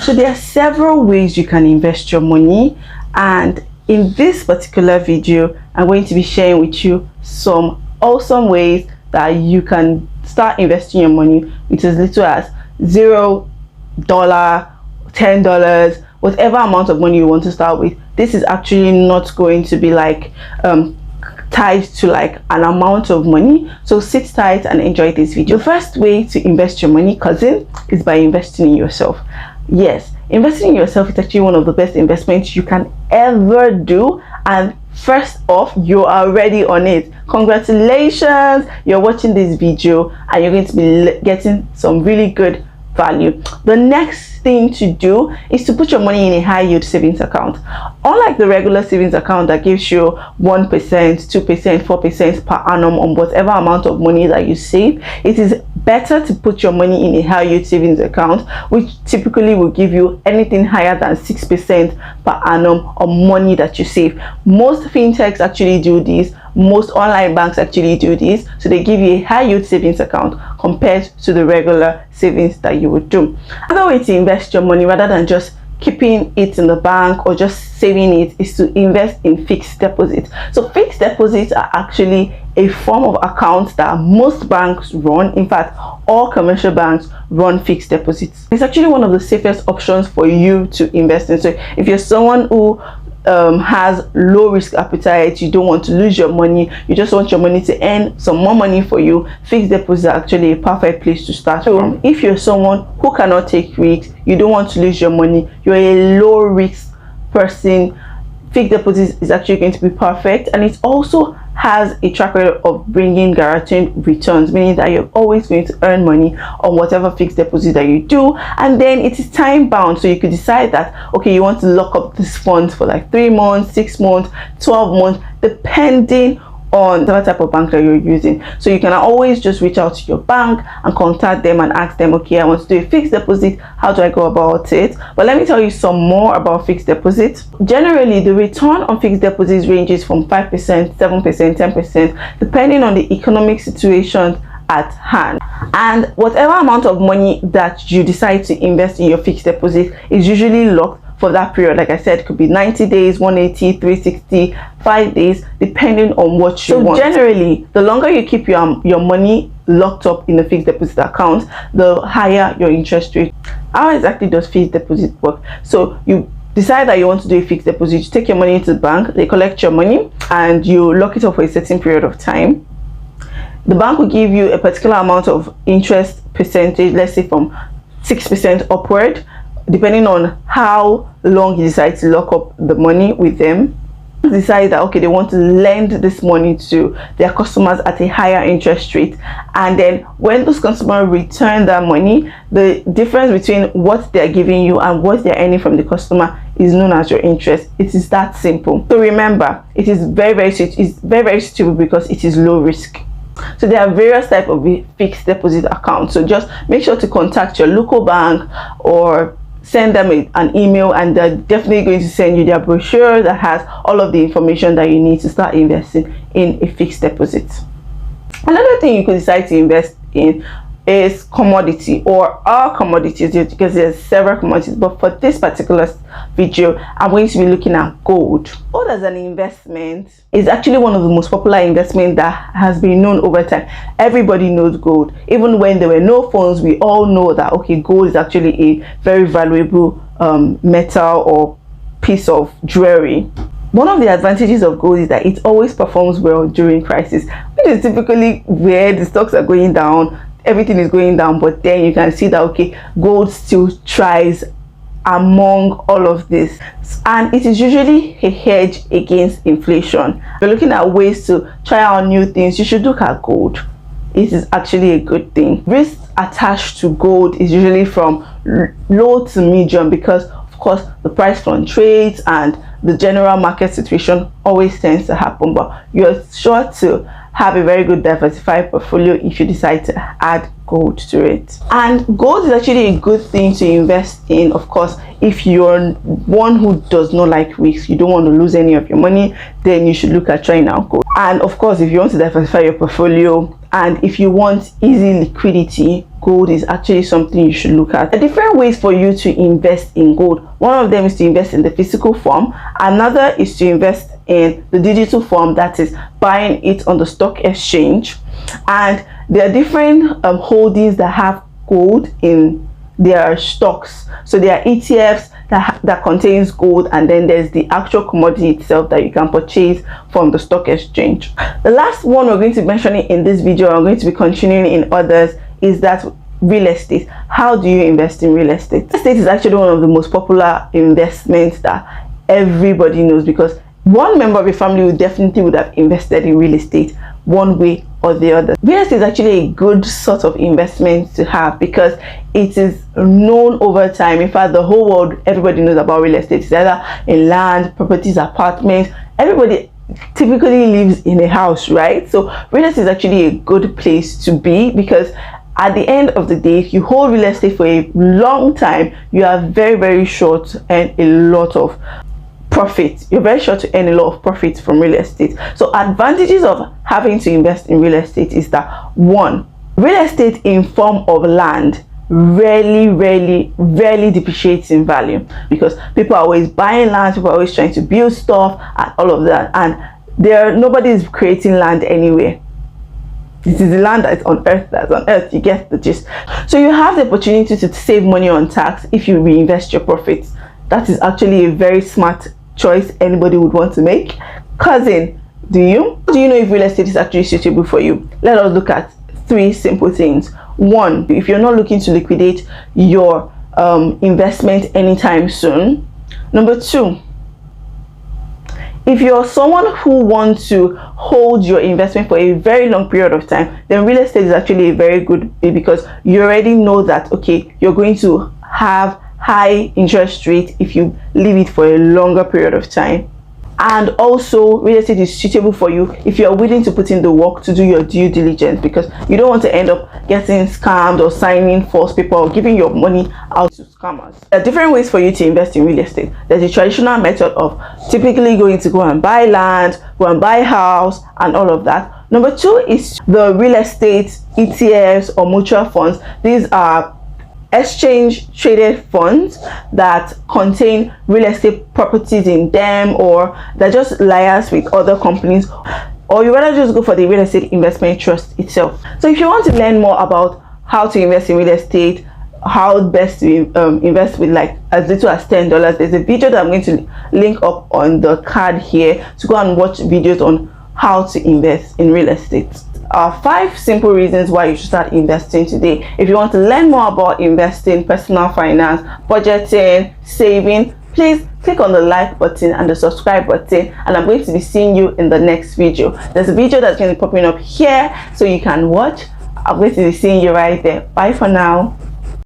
So there are several ways you can invest your money, and in this particular video I'm going to be sharing with you some awesome ways that you can start investing your money with as little as $0, $10, whatever amount of money you want to start with. This is actually not going to be like tied to like an amount of money, so sit tight and enjoy this video. The first way to invest your money, cousin, is by investing in yourself. Yes, investing in yourself is actually one of the best investments you can ever do, and first off, you're already on it. Congratulations, you're watching this video and you're going to be getting some really good value. The next thing to do is to put your money in a high yield savings account. Unlike the regular savings account that gives you 1%, 2%, 4% per annum on whatever amount of money that you save, it is better to put your money in a high yield savings account, which typically will give you anything higher than 6% per annum on money that you save. Most fintechs actually do this. Most online banks actually do this, so they give you a high yield savings account compared to the regular savings that you would do. Another way to invest your money rather than just keeping it in the bank or just saving it is to invest in fixed deposits. So fixed deposits are actually a form of account that most banks run. In fact, all commercial banks run fixed deposits. It's actually one of the safest options for you to invest in. So if you're someone who has low risk appetite, you don't want to lose your money, you just want your money to earn some more money for you, fixed deposits are actually a perfect place to start from. If you're someone who cannot take risks, you don't want to lose your money, you're a low risk person, fixed deposits is actually going to be perfect. And it also has a track record of bringing guaranteed returns, meaning that you're always going to earn money on whatever fixed deposit that you do. And then it is time bound, so you could decide that, okay, you want to lock up this fund for like 3 months, 6 months, 12 months, depending on the type of bank that you're using. So you can always just reach out to your bank and contact them and ask them, okay, I want to do a fixed deposit, how do I go about it? But let me tell you some more about fixed deposits. Generally, the return on fixed deposits ranges from 5%, 7%, 10%, depending on the economic situation at hand. And whatever amount of money that you decide to invest in your fixed deposit is usually locked for that period. Like I said, it could be 90 days, 180, 360, 5 days, depending on what you want. Generally, the longer you keep your money locked up in the fixed deposit account, the higher your interest rate. How exactly does fixed deposit work? So you decide that you want to do a fixed deposit, you take your money into the bank, they collect your money and you lock it up for a certain period of time. The bank will give you a particular amount of interest percentage, let's say from 6% upward, depending on how long you decide to lock up the money with them. Decide that, okay, they want to lend this money to their customers at a higher interest rate, and then when those customers return that money, the difference between what they're giving you and what they're earning from the customer is known as your interest. It is that simple. So remember, it is very suitable because it is low risk. So there are various types of fixed deposit accounts, so just make sure to contact your local bank or send them an email, and they're definitely going to send you their brochure that has all of the information that you need to start investing in a fixed deposit. Another thing you could decide to invest in is commodity or our commodities, because there's several commodities, but for this particular video I'm going to be looking at gold. Gold as an investment is actually one of the most popular investments that has been known over time. Everybody knows gold. Even when there were no phones, we all know that, okay, gold is actually a very valuable metal or piece of jewelry. One of the advantages of gold is that it always performs well during crisis, which is typically where the stocks are going down, everything is going down, but then you can see that, okay, gold still tries among all of this, and it is usually a hedge against inflation. If you're looking at ways to try out new things, you should look at gold. It is actually a good thing. Risk attached to gold is usually from low to medium, because of course the price fluctuates and the general market situation always tends to happen, but you're sure to have a very good diversified portfolio if you decide to add gold to it. And gold is actually a good thing to invest in, of course, if you're one who does not like risks, you don't want to lose any of your money, then you should look at trying out gold. And of course, if you want to diversify your portfolio and if you want easy liquidity, gold is actually something you should look at. There are different ways for you to invest in gold. One of them is to invest in the physical form. Another is to invest in the digital form, that is buying it on the stock exchange. And there are different holdings that have gold in their stocks. So there are ETFs that contains gold, and then there's the actual commodity itself that you can purchase from the stock exchange. The last one we're going to be mentioning in this video, I'm going to be continuing in others, is that real estate. How do you invest in real estate? Real estate is actually one of the most popular investments that everybody knows, because one member of your family would have invested in real estate one way or the other. Real estate is actually a good sort of investment to have because it is known over time. In fact, the whole world, everybody knows about real estate. It's either in land, properties, apartments. Everybody typically lives in a house, right? So real estate is actually a good place to be, because at the end of the day, if you hold real estate for a long time, you are very sure to earn a lot of profit. You're very sure to earn a lot of profit from real estate. So advantages of having to invest in real estate is that, one, real estate in form of land rarely depreciates in value, because people are always buying land, people are always trying to build stuff and all of that, and nobody is creating land anywhere. This is the land that's on earth. You get the gist. So you have the opportunity to save money on tax if you reinvest your profits. That is actually a very smart choice anybody would want to make. Cousin, do you know if real estate is actually suitable for you? Let us look at 3 simple things. 1, if you're not looking to liquidate your investment anytime soon. Number 2, if you're someone who wants to hold your investment for a very long period of time, then real estate is actually a very good bit, because you already know that, okay, you're going to have high interest rate if you leave it for a longer period of time. And also, real estate is suitable for you if you're willing to put in the work to do your due diligence, because you don't want to end up getting scammed or signing false paper or giving your money out to scammers. There are different ways for you to invest in real estate. There's a traditional method of typically going to go and buy land, go and buy a house and all of that. Number 2 is the real estate ETFs or mutual funds. These are exchange traded funds that contain real estate properties in them, or they're just liars with other companies, or you rather just go for the real estate investment trust itself. So if you want to learn more about how to invest in real estate, how best to invest with like as little as $10, there's a video that I'm going to link up on the card here to go and watch videos on how to invest in real estate. 5 simple reasons why you should start investing today. If you want to learn more about investing, personal finance, budgeting, saving, please click on the like button and the subscribe button, and I'm going to be seeing you in the next video. There's a video that's going to be popping up here so you can watch. I'm going to be seeing you right there. Bye for now.